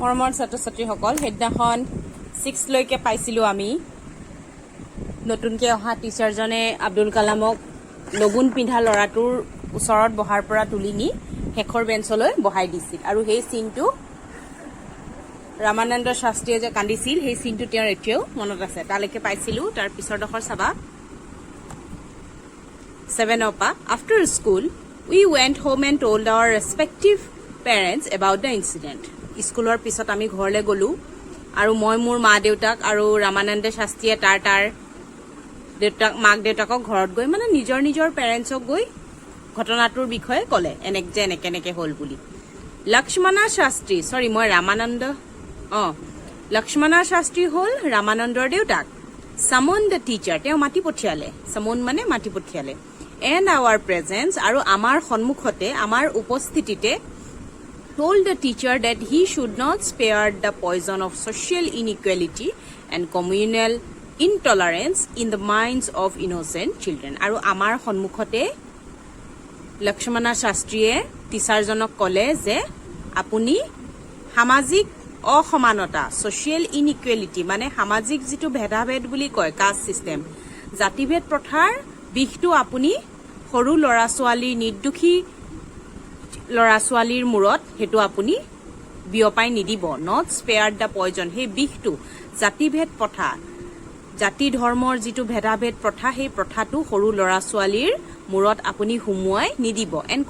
মৰমৰ ছাত্ৰ-ছাত্ৰীসকল সেইদিনাখন 6 লৈকে পাইছিলো আমি নতুনকৈ অহা টিচাৰজনে আব্দুল কালামক লগুণ পিন্ধা ল'ৰাটোৰ ওচৰত বহাৰ পৰা তুলি নি শেষৰ বেঞ্চলৈ বহাই দিছিল আৰু সেই সিনটো ৰামানন্দ শাস্ত্ৰীয়ে যে কান্দিছিল সেই সিনটো তেওঁৰ এতিয়াও মনত আছে তালৈকে পাইছিলো তাৰ পিছৰডখৰ চাবা 7 পৰা after school we went home and told our respective parents about the incident স্কুলৰ পিছত আমি ঘৰলৈ গলো আৰু মই মোৰ মা দেউতাক আৰু ৰামানন্দ শাস্ত্ৰীয়ে তাৰ দেউতাক মাক দেউতাকক ঘৰত গৈ মানে নিজৰ পেৰেণ্টছক গৈ ঘটনাটোৰ বিষয়ে ক'লে এনেকে হ'ল বুলি লক্ষ্মণা শাস্ত্ৰী সৰি মই ৰামানন্দ লক্ষ্মণা শাস্ত্ৰী হ'ল ৰামানন্দৰ দেউতাক সামন দ্য টিচাৰ তেওঁ মাতি পঠিয়ালে সামন মানে মাতি পঠিয়ালে এণ্ড আৱাৰ প্ৰেজেন্স আৰু আমাৰ সন্মুখতে আমাৰ উপস্থিতিতে told the teacher that he should not spare the poison of social inequality and communal intolerance in the minds of innocent children. আৰু আমাৰ সন্মুখতে লক্ষ্মণা শাস্ত্ৰীয়ে টিচাৰজনক ক'লে যে আপুনি সামাজিক অসমানতা social inequality মানে সামাজিক যিটো ভেদাভেদ বুলি কয় কাষ্ট চিষ্টেম জাতিভেদ প্ৰথাৰ বিষটো আপুনি সৰু ল'ৰা ছোৱালীৰ নিৰ্দোষী ল'ৰা ছোৱালীৰ মূৰত হেতু আপুনি বিয়পাই নিদিব নট স্পেয়াৰ দ্য পয়জন সেই বিষটো জাতিভেদ প্ৰথা জাতি ধৰ্মৰ যিটো ভেদাভেদ প্ৰথা সেই প্ৰথাটো সৰু ল'ৰা ছোৱালীৰ মূৰত আপুনি হুমুৱাই নিদিব এণ্ড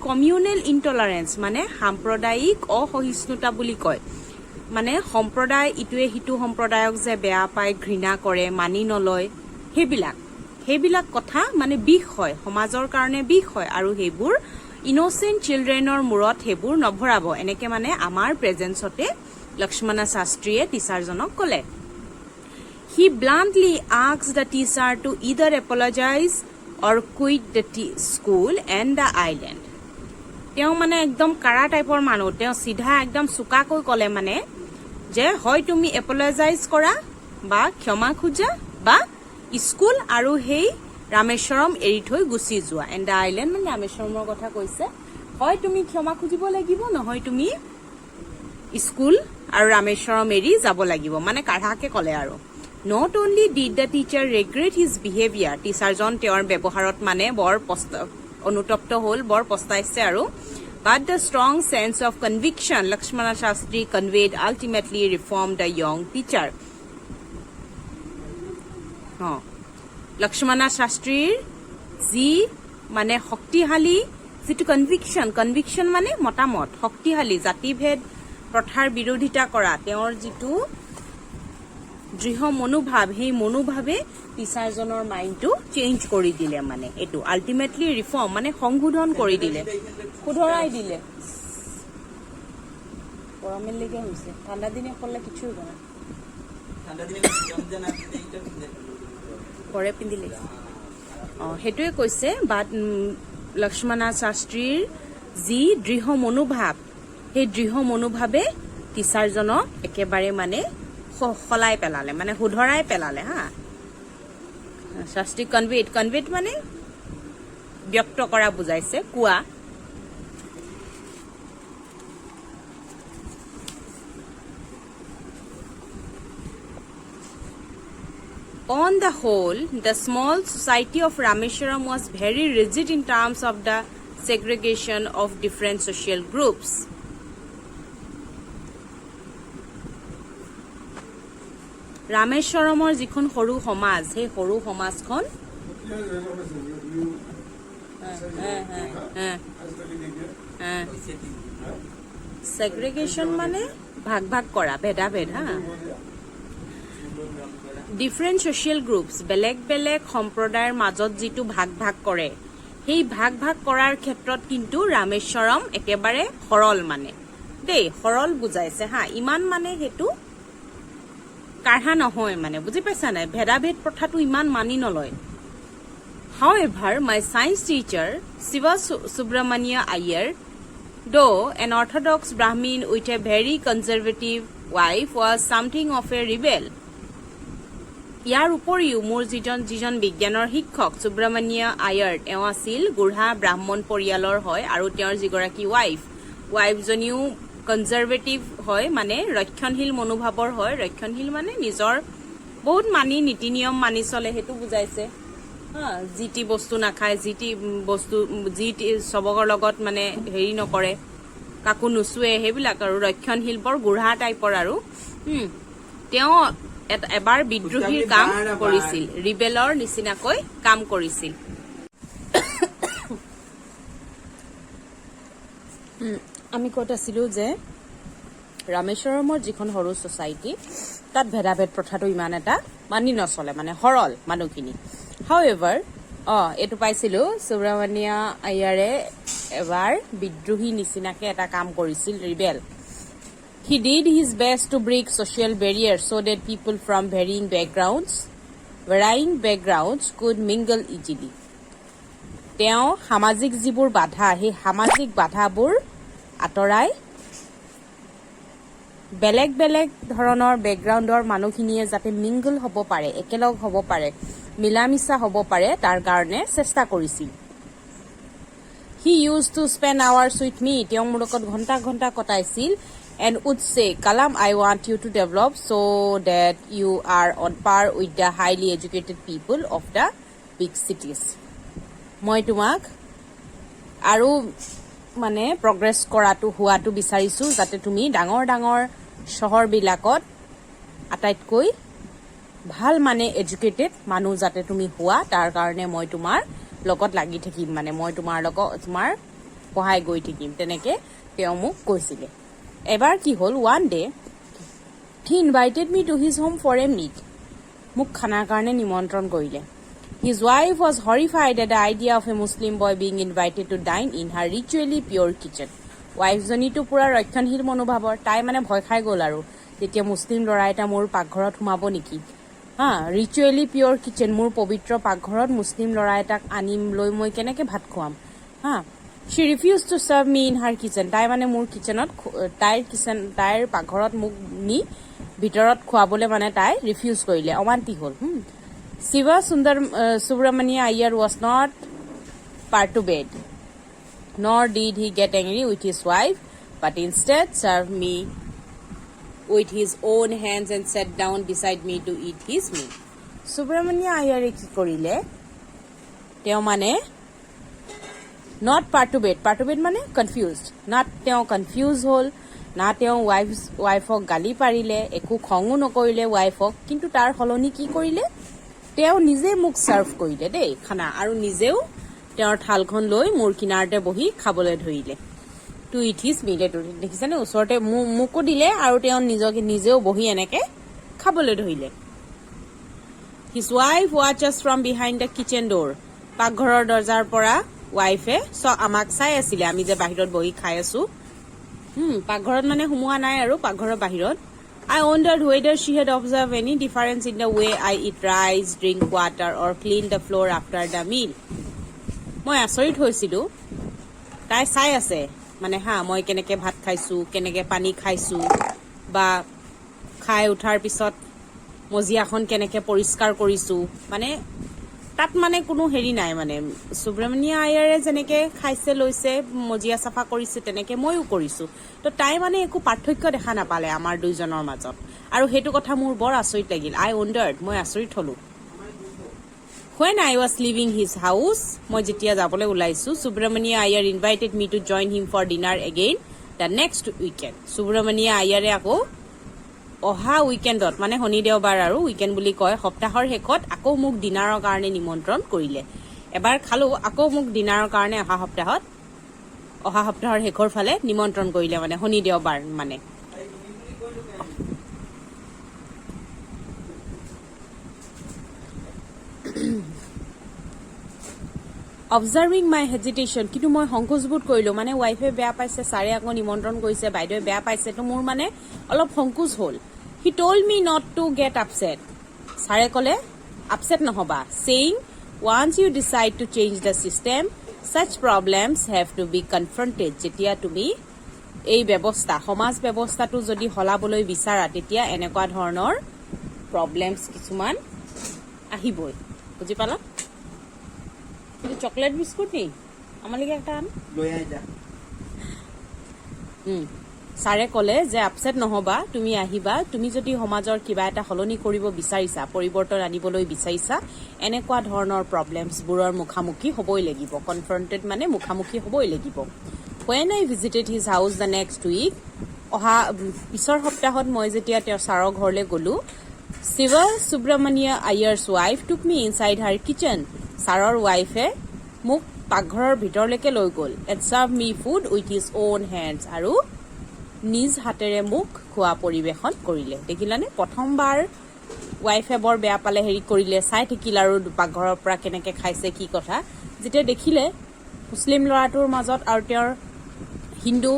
কমিউনেল ইনটলাৰেঞ্চ মানে সাম্প্ৰদায়িক অসহিষ্ণুতা বুলি কয় মানে সম্প্ৰদায় ইটোৱে সিটো সম্প্ৰদায়ক যে বেয়া পায় ঘৃণা কৰে মানি নলয় সেইবিলাক কথা মানে বিষ হয় সমাজৰ কাৰণে বিষ হয় আৰু সেইবোৰ ইনোসেন্ট চিলড্ৰেনৰ মূৰত সেইবোৰ নভৰাব এনেকে মানে আমাৰ প্ৰেজেন্সতে লক্ষ্মণা শাস্ত্ৰীয়ে টিচাৰজনক ক'লে হি bluntly asked the teacher to either apologize or quit the school and the island তেওঁ মানে একদম কাৰা টাইপৰ মানুহ তেওঁ সিধা একদম চুকাকৈ ক'লে মানে যে হয় তুমি এপলজাইজ কৰা বা ক্ষমা খোজা বা স্কুল আৰু সেই ৰামেশ্বৰম এৰি থৈ গুচি যোৱা এণ্ড দ্য আইলেণ্ড মানে ৰামেশ্বৰমৰ কথা কৈছে হয় তুমি ক্ষমা খুজিব লাগিব নহয় তুমি স্কুল আৰু ৰামেশ্বৰম এৰি যাব লাগিব মানে কাঢ়াকে ক'লে আৰু not only did the teacher regret his behaviour টিচাৰজন তেওঁৰ ব্যৱহাৰত মানে বৰ অনুতপ্ত হ'ল বৰ পস্তাইছে আৰু but the strong sense of conviction Lakshmana Shastri conveyed ultimately reform the young teacher Lakshmana শাস্ত্ৰীৰ যি মানে শক্তিশালী যিটো কনভিকশ্যন মানে মতামত শক্তিশালী জাতিভেদ প্ৰথাৰ বিৰোধিতা কৰা তেওঁৰ যিটো দৃঢ় মনোভাৱ সেই মনোভাৱে টিচাৰজনৰ মাইণ্ডটো চেঞ্জ কৰি দিলে মানে এইটো আল্টিমেটলি ৰিফৰ্ম মানে সংশোধন কৰি দিলে শুধৰাই দিলে গৰমেলৈকে হৈছে ঠাণ্ডা দিনে ক'লে কিছু হ'ব না পৰে পিন্ধিলে সেইটোৱে কৈছে বাট লক্ষ্মণা শাস্ত্ৰীৰ যি দৃঢ় মনোভাৱ সেই দৃঢ় মনোভাৱে টিচাৰজনক একেবাৰে মানে সলাই পেলালে মানে শুধৰাই পেলালে হা শাস্ত্ৰী কনভেট মানে ব্যক্ত কৰা বুজাইছে কোৱা On the whole, the small society of Rameshwaram was very rigid in terms of the segregation of different social groups. Rameshwaramor jikhon horu homaj, he horu homajkhon segregation mane bhag kora bheda ha different social groups বেলেগ সম্প্ৰদায়ৰ মাজত যিটো ভাগ কৰে সেই ভাগ কৰাৰ ক্ষেত্ৰত কিন্তু ৰামেশ্বৰম একেবাৰে সৰল মানে দেই সৰল বুজাইছে হা ইমান মানে সেইটো কাঢ়া নহয় মানে বুজি পাইছা নাই ভেদাভেদ প্ৰথাটো ইমান মানি নলয় However, my science teacher Siva Subramania Iyer though an orthodox Brahmin with a very conservative wife was something of a rebel ইয়াৰ উপৰিও মোৰ যিজন বিজ্ঞানৰ শিক্ষক সুব্ৰমণিয়া আয়াৰ তেওঁ আছিল গুঢ়া ব্ৰাহ্মণ পৰিয়ালৰ হয় আৰু তেওঁৰ যিগৰাকী ৱাইফজনীও কনজাৰভেটিভ হয় মানে ৰক্ষণশীল মনোভাৱৰ হয় ৰক্ষণশীল মানে নিজৰ বহুত মানি নীতি নিয়ম মানি চলে সেইটো বুজাইছে যি টি বস্তু নাখায় যি টি বস্তু যি চবকৰ লগত মানে হেৰি নকৰে কাকো নুচুৱে সেইবিলাক আৰু ৰক্ষণশীল বৰ গুঢ়া টাইপৰ আৰু তেওঁ এবাৰ বিদ্ৰোহীৰ কাম কৰিছিল ৰিবেলৰ নিচিনাকৈ কাম কৰিছিল আমি ক'ত আছিলো যে ৰামেশ্বৰমৰ যিখন সৰু ছ'চাইটি তাত ভেদাভেদ প্ৰথাটো ইমান এটা মানি নচলে মানে সৰল মানুহখিনি হাউএভাৰ এইটো পাইছিলো সুব্ৰমণিয়া আয়াৰে এবাৰ বিদ্ৰোহী নিচিনাকে এটা কাম কৰিছিল rebel He did his best to break social barriers so that people from varying backgrounds could mingle easily. তেওঁ সামাজিক যিবোৰ বাধা সেই সামাজিক বাধাবোৰ আঁতৰাই বেলেগ বেলেগ ধৰণৰ বেকগ্ৰাউণ্ডৰ মানুহখিনিয়ে যাতে মিংগল হ'ব পাৰে একেলগ হ'ব পাৰে মিলামিছা হ'ব পাৰে তাৰ কাৰণে চেষ্টা কৰিছিল He used to spend hours with me. তেওঁ মোৰ লগত ঘণ্টা ঘণ্টা কটাইছিল and would say, Kalam, I want you to develop so that you are on par with the highly educated people of the big cities. মই তোমাক আৰু মানে প্ৰগ্ৰেছ কৰাটো হোৱাটো বিচাৰিছো যাতে তুমি ডাঙৰ ডাঙৰ চহৰবিলাকত আটাইতকৈ ভাল মানে এডুকেটেড মানুহ যাতে তুমি হোৱা তাৰ কাৰণে মই তোমাৰ লগত লাগি থাকিম মানে মই তোমাৰ লগত তোমাৰ সহায় গৈ থাকিম তেনেকে তেওঁ মোক কৈছিলে এবাৰ কি হ'ল one day he invited me to his home for a meet মোক খানাৰ কাৰণে নিমন্ত্ৰণ কৰিলে His wife was horrified at the idea of a Muslim boy being invited to dine in her ritually pure kitchen. ৱাইফজনীটো পুৰা ৰক্ষণশীল মনোভাৱৰ তাই মানে ভয় খাই গ'ল আৰু যেতিয়া মুছলিম ল'ৰা এটা মোৰ পাকঘৰত সোমাব নেকি ৰিচুৱেলি পিয়ৰ কিচেন মোৰ পবিত্ৰ পাকঘৰত মুছলিম ল'ৰা এটাক আনিম লৈ মই কেনেকে ভাত খুৱাম She refused to serve me in her kitchen. তাই মানে মোৰ কিচেনত তাইৰ পাকঘৰত মোক নি ভিতৰত খুৱাবলৈ মানে তাই ৰিফিউজ কৰিলে অমান্তি হ'ল Shiva Subramania Iyer was not perturbed, nor did he get angry with his wife, but instead served me with his own hands and sat down beside me to eat his meal. Subramania Iyer কি কৰিলে তেওঁ মানে not perturbed মানে confused not তেওঁ confused হ'ল না তেওঁ ৱাইফক গালি পাৰিলে একো খঙো নকৰিলে ৱাইফক কিন্তু তাৰ হলনি কি কৰিলে তেওঁ নিজে মোক সাৰ্ভ কৰিলে দেই খানা আৰু নিজেও তেওঁৰ থালখন লৈ মোৰ কিনাৰতে বহি খাবলৈ ধৰিলে টু ইট হিজ মিল এটো দেখিছানে ওচৰতে মোকো দিলে আৰু তেওঁ নিজেও বহি এনেকে খাবলৈ ধৰিলে His wife watches from behind the kitchen door পাকঘৰৰ দৰজাৰ পৰা ৱাইফে আমাক চাই আছিলে আমি যে বাহিৰত বহি খাই আছো পাকঘৰত মানে সোমোৱা নাই আৰু পাকঘৰৰ বাহিৰত I wondered whether she had observed any difference in the way I eat rice, drink water or clean the floor after the meal. মই আচৰিত হৈছিলো তাই চাই আছে মানে মই কেনেকে ভাত খাইছো কেনেকে পানী খাইছো বা খাই উঠাৰ পিছত মজিয়াখন কেনেকে পৰিষ্কাৰ কৰিছো মানে তাত মানে কোনো হেৰি নাই মানে সুব্ৰমণিয়া আয়াৰে যেনেকে খাইছে লৈছে মজিয়া চাফা কৰিছে তেনেকে ময়ো কৰিছো তো তাই মানে একো পাৰ্থক্য দেখা নাপালে আমাৰ দুইজনৰ মাজত আৰু হেতু কথা মোৰ বৰ আচৰিত লাগিল I wondered মই আচৰিত হলো When I was leaving his house মই যেতিয়া যাবলৈ ওলাইছো Subramania Iyer invited me to join him for dinner again the next weekend Subramania Iyere আকৌ অহা উইকেণ্ডত মানে শনি দেওবাৰ আৰু উইকেণ্ড বুলি কয় সপ্তাহৰ শেষত আকৌ মোক ডিনাৰৰ কাৰণে নিমন্ত্ৰণ কৰিলে এবাৰ খালো আকৌ মোক ডিনাৰৰ কাৰণে অহা সপ্তাহৰ শেষৰ ফালে নিমন্ত্ৰণ কৰিলে মানে শনি দেওবাৰ মানে Observing my hesitation কিন্তু মই সংকোচবোধ কৰিলো মানে ৱাইফে বেয়া পাইছে ছাৰে আকৌ নিমন্ত্ৰণ কৰিছে বাইদেৱে বেয়া পাইছে তো মোৰ মানে অলপ সংকোচ হ'ল He told me not to get upset ছাৰে ক'লে আপসেট নহবা saying once you decide to change the system such problems have to be confronted যেতিয়া তুমি এই ব্যৱস্থা সমাজ ব্যৱস্থাটো যদি হলাবলৈ বিচাৰা তেতিয়া এনেকুৱা ধৰণৰ প্ৰবলেমছ কিছুমান আহিবই বুজি পালা চকলেট বিস্কুট নেই আমালিকে একটা আন লৈ আই যা ছাৰে ক'লে যে আপছেট নহবা, তুমি আহিবা, তুমি যদি সমাজৰ কিবা এটা সলনি কৰিব বিচাৰিছা, পৰিৱৰ্তন আনিবলৈ বিচাৰিছা, এনেকুৱা ধৰণৰ প্ৰব্লেমছবোৰৰ মুখামুখি হ'বই লাগিব। কনফ্ৰণ্টেড মানে মুখামুখি হ'বই লাগিব। When I visited his house the next week, অহা পিছৰ সপ্তাহত মই যেতিয়া তেওঁৰ ছাৰৰ ঘৰলৈ গ'লো, Shiva Subramania Iyer's wife took me inside her kitchen. ছাৰৰ ৱাইফে মোক পাকঘৰৰ ভিতৰলৈকে লৈ গ'ল and served me food with his own hands. আৰু নিজ হাতেৰে মোক খোৱা পৰিৱেশন কৰিলে। দেখিলানে, প্ৰথমবাৰ ৱাইফে বৰ বেয়া পালে, হেৰি কৰিলে, চাই থাকিল আৰু পাকঘৰৰ পৰা কেনেকৈ খাইছে কি কথা। যেতিয়া দেখিলে মুছলিম ল'ৰাটোৰ মাজত আৰু তেওঁৰ হিন্দু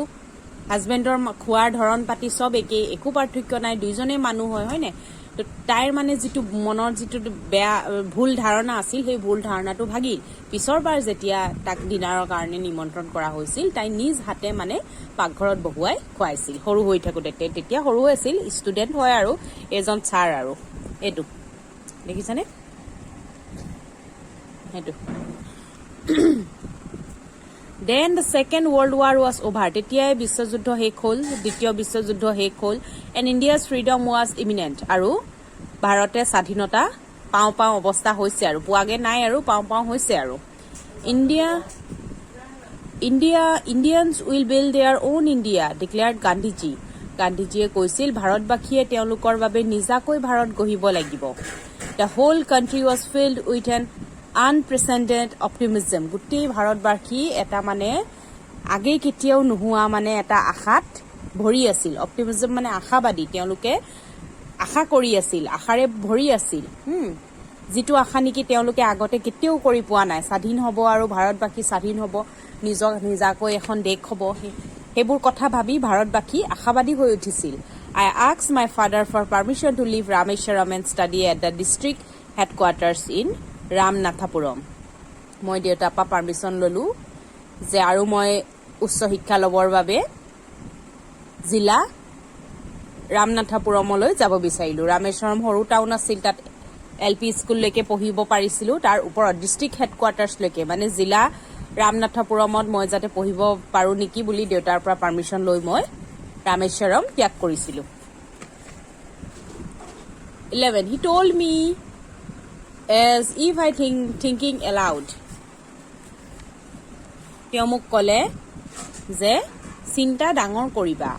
হাজবেণ্ডৰ খোৱাৰ ধৰণ পাতি চব একেই, একো পাৰ্থক্য নাই, দুইজনেই মানুহ হয়, হয়নে? তো তাইৰ মানে যিটো মনৰ যিটো বেয়া ভুল ধাৰণা আছিল, সেই ভুল ধাৰণাটো ভাগিল। পিছৰবাৰ যেতিয়া তাক ডিনাৰৰ কাৰণে নিমন্ত্ৰণ কৰা হৈছিল, তাই নিজ হাতে মানে পাকঘৰত বহুৱাই খুৱাইছিল। সৰু হৈ থাকোঁতে, তেতিয়া সৰু হৈ আছিল, ষ্টুডেণ্ট হয় আৰু এজন ছাৰ। আৰু এইটো দেখিছানে, সেইটো Then the Second World War was over. তেতিয়াই বিশ্বযুদ্ধ শেষ হ'ল, দ্বিতীয় বিশ্বযুদ্ধ শেষ হ'ল, and India's freedom was imminent. আৰু ভাৰতে স্বাধীনতা পাওঁ পাওঁ অৱস্থা হৈছে, আৰু পোৱাগে নাই, আৰু পাওঁ পাওঁ হৈছে। আৰু Indians will build their own India, declared Gandhiji. গান্ধীজীয়ে কৈছিল ভাৰতবাসীয়ে তেওঁলোকৰ বাবে নিজাকৈ ভাৰত গঢ়িব লাগিব। The whole country was filled with an unprecedented optimism. গোটেই ভাৰতবাসী এটা মানে আগেই কেতিয়াও নোহোৱা মানে এটা আশাত ভৰি আছিল। অপটিমিজম মানে আশাবাদী, তেওঁলোকে আশা কৰি আছিল, আশাৰে ভৰি আছিল। যিটো আশা নেকি তেওঁলোকে আগতে কেতিয়াও কৰি পোৱা নাই, স্বাধীন হ'ব আৰু ভাৰতবাসী স্বাধীন হ'ব, নিজাকৈ এখন দেশ হ'ব, সেইবোৰ কথা ভাবি ভাৰতবাসী আশাবাদী হৈ উঠিছিল। I asked my father for permission to leave Rameshwaram and study at the district headquarters in ৰামনাথাপুৰম। মই দেউতাৰ পৰা পাৰ্মিশ্যন ল'লোঁ যে আৰু মই উচ্চ শিক্ষা ল'বৰ বাবে জিলা ৰামনাথাপুৰমলৈ যাব বিচাৰিলোঁ। ৰামেশ্বৰম সৰু টাউন আছিল, তাত LP স্কুললৈকে পঢ়িব পাৰিছিলোঁ, তাৰ ওপৰত ডিষ্ট্ৰিক্ট হেডকোৱাৰ্টাৰ্ছলৈকে মানে জিলা ৰামনাথাপুৰমত মই যাতে পঢ়িব পাৰোঁ নেকি বুলি দেউতাৰ পৰা পাৰ্মিশ্যন লৈ মই ৰামেশ্বৰম ত্যাগ কৰিছিলোঁ। 11. He told me as if I thinking aloud. তেওঁ মোক ক'লে যে চিন্তা ডাঙৰ কৰিবা,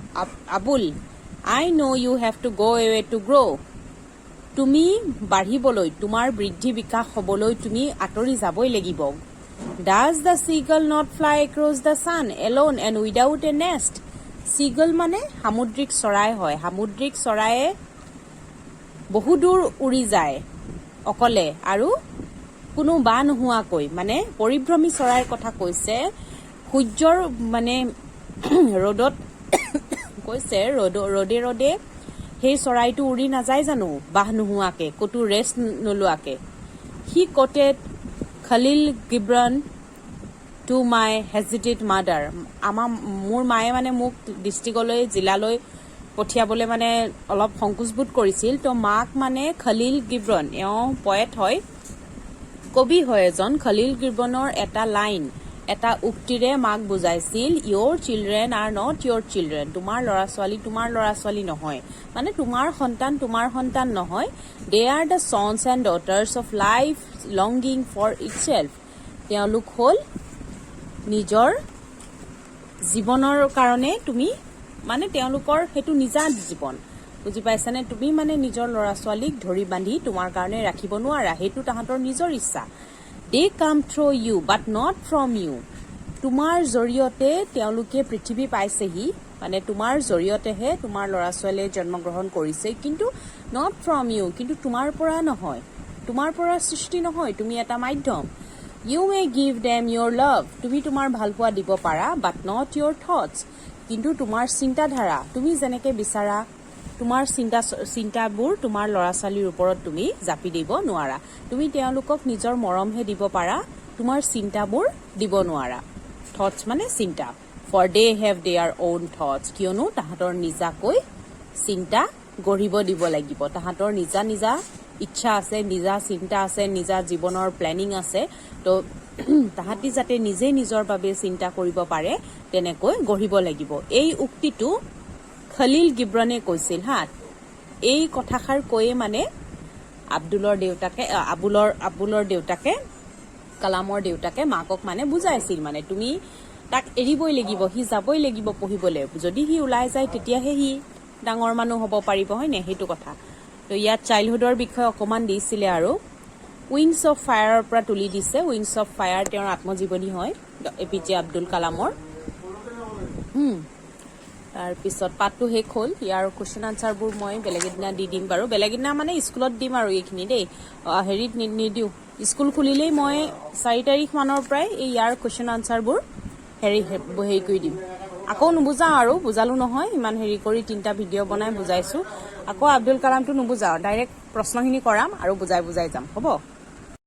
Abul, I know you have to go away to grow. তুমি বাঢ়িবলৈ, তোমাৰ বৃদ্ধি বিকাশ হ'বলৈ তুমি আঁতৰি যাবই লাগিব। Does the seagull not fly across the sun alone and without a nest? seagull মানে সামুদ্ৰিক চৰাই হয়। সামুদ্ৰিক চৰায়ে বহু দূৰ উৰি যায় অকলে আৰু কোনো বা নোহোৱাকৈ, মানে পৰিভ্ৰমী চৰাইৰ কথা কৈছে। সূৰ্যৰ মানে ৰ'দত কৈছে, ৰ'দে ৰ'দে সেই চৰাইটো উৰি নাযায় জানো, বাহ নোহোৱাকৈ, ক'তো ৰেষ্ট নোলোৱাকৈ। He quoted Khalil Gibran to my hesitant mother. মোৰ মায়ে মানে মোক ডিষ্ট্ৰিক্টলৈ, জিলালৈ পঠিয়াবলৈ মানে অলপ সংকোচবোধ কৰিছিল। তো মাক মানে খলিল গিব্ৰন, এওঁ পয়েট হয়, কবি হয় এজন। খলিল গিব্ৰনৰ এটা লাইন, এটা উক্তিৰে মাক বুজাইছিল, your children are not your children. তোমাৰ ল'ৰা ছোৱালী তোমাৰ ল'ৰা ছোৱালী নহয়, মানে তোমাৰ সন্তান তোমাৰ সন্তান নহয়। They are the sons and daughters of life longing for itself. তেওঁলোক হ'ল নিজৰ জীৱনৰ কাৰণে, তুমি মানে তেওঁলোকৰ সেইটো নিজা জীৱন, বুজি পাইছানে? তুমি মানে নিজৰ ল'ৰা ছোৱালীক ধৰি বান্ধি তোমাৰ কাৰণে ৰাখিব নোৱাৰা, সেইটো তাহাঁতৰ নিজৰ ইচ্ছা। They come through you but not from you. তোমাৰ জৰিয়তে তেওঁলোকে পৃথিৱী পাইছেহি, মানে তোমাৰ জৰিয়তেহে তোমাৰ ল'ৰা ছোৱালীয়ে জন্মগ্ৰহণ কৰিছে, কিন্তু নট ফ্ৰম ইউ, কিন্তু তোমাৰ পৰা নহয়, তোমাৰ পৰা সৃষ্টি নহয়, তুমি এটা মাধ্যম। You may give them your love, তুমি তোমাৰ ভালপোৱা দিব পাৰা, বাট নট ইয়'ৰ থটছ, কিন্তু তোমাৰ চিন্তাধাৰা, তুমি যেনেকৈ বিচাৰা তোমাৰ চিন্তাবোৰ তোমাৰ ল'ৰা ছোৱালীৰ ওপৰত তুমি জাপি দিব নোৱাৰা। তুমি তেওঁলোকক নিজৰ মৰমহে দিব পাৰা, তোমাৰ চিন্তাবোৰ দিব নোৱাৰা। থটছ মানে চিন্তা। For they have their own thoughts, কিয়নো তাহাঁতৰ নিজাকৈ চিন্তা গঢ়িব দিব লাগিব। তাহাঁতৰ নিজা নিজা ইচ্ছা আছে, নিজা চিন্তা আছে, নিজা জীৱনৰ প্লেনিং আছে। তো তাহাঁতি যাতে নিজে নিজৰ বাবে চিন্তা কৰিব পাৰে তেনেকৈ গঢ়িব লাগিব। এই উক্তিটো খলিল গিব্ৰনে কৈছিল হা এই কথাষাৰ কৈয়ে মানে আব্দুলৰ দেউতাকে কালামৰ দেউতাকে মাকক মানে বুজাইছিল মানে তুমি তাক এৰিবই লাগিব সি যাবই লাগিব পঢ়িবলৈ যদি সি ওলাই যায় তেতিয়াহে সি ডাঙৰ মানুহ হ'ব পাৰিব হয় নে সেইটো কথা তো ইয়াত চাইল্ডহুডৰ বিষয়ে অকমান দিছিলে আৰু উইংছ অফ ফায়াৰৰ পৰা তুলি দিছে উইংছ অফ ফায়াৰ তেওঁৰ আত্মজীৱনী হয় APJ আব্দুল কালামৰ তাৰপিছত পাঠটো শেষ হ'ল ইয়াৰ কুৱেশ্যন আনচাৰবোৰ মই বেলেগ এদিনা দি দিম বাৰু বেলেগ এদিনা মানে স্কুলত দিম আৰু এইখিনি দেই হেৰিত নিদিওঁ স্কুল খুলিলেই মই 4 তাৰিখ মানৰ পৰাই এই ইয়াৰ কুৱেশ্যন আনচাৰবোৰ হেৰি কৰি দিম আকৌ নুবুজাওঁ আৰু বুজালো নহয় ইমান হেৰি কৰি 3টা ভিডিঅ' বনাই বুজাইছো আকৌ আব্দুল কালামটো নুবুজাওঁ ডাইৰেক্ট প্ৰশ্নখিনি কৰাম আৰু বুজাই যাম হ'ব